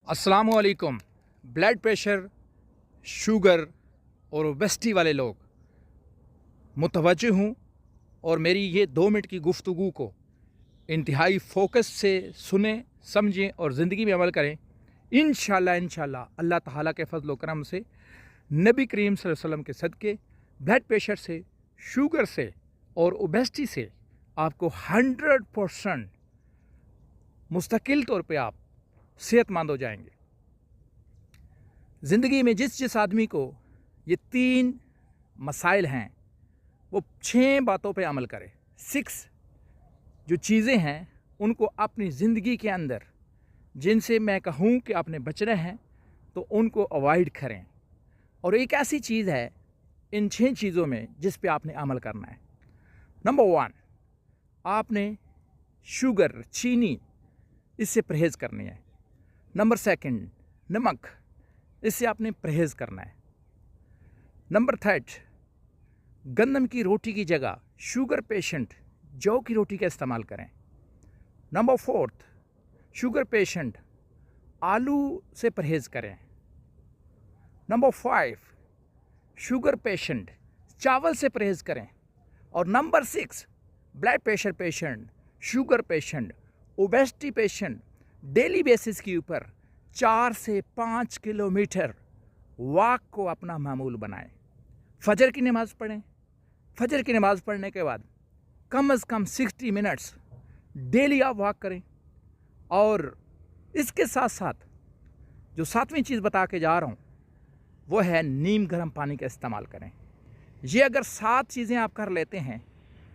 अस्सलामुअलैकुम। Blood pressure, sugar और obesity वाले लोग मुतवज्जो हूँ और मेरी ये 2 मिनट की गुफ्तगू को इंतहाई फ़ोकस से सुने, समझें और ज़िंदगी में अमल करें। इंशाअल्लाह अल्लाह ताला के फ़ज़ल व करम से, नबी करीम सल्लल्लाहु अलैहि वसल्लम के सदक़े ब्लड प्रेशर से, शुगर से और ओबेसिटी से आपको 100% मुस्तकिल तौर पे आप सेहतमंद हो जाएंगे। ज़िंदगी में जिस आदमी को ये 3 मसाइल हैं वो 6 बातों पे अमल करे। 6 जो चीज़ें हैं उनको अपनी ज़िंदगी के अंदर, जिनसे मैं कहूँ कि आपने बचना है तो उनको अवॉइड करें। और एक ऐसी चीज़ है इन 6 चीज़ों में जिस पे आपने अमल करना है। नंबर 1, आपने शुगर, चीनी, इससे परहेज़ करनी है। नंबर 2, नमक, इससे आपने परहेज़ करना है। नंबर 3, गंदम की रोटी की जगह शुगर पेशेंट जौ की रोटी का इस्तेमाल करें। नंबर 4, शुगर पेशेंट आलू से परहेज़ करें। नंबर 5, शुगर पेशेंट चावल से परहेज़ करें। और number 6, blood pressure patient, sugar patient, obesity patient daily basis के ऊपर 4 से 5 किलोमीटर वॉक को अपना मामूल बनाएं। फजर की नमाज़ पढ़ें। फजर की नमाज़ पढ़ने के बाद कम से कम 60 मिनट्स डेली आप वॉक करें। और इसके साथ साथ जो 7वीं चीज़ बता के जा रहा हूँ वो है नीम गर्म पानी का इस्तेमाल करें। ये अगर 7 चीज़ें आप कर लेते हैं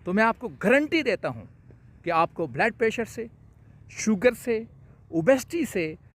तो मैं आपको गारंटी देता हूँ कि आपको ब्लड प्रेशर से, शुगर से, ओबेसिटी से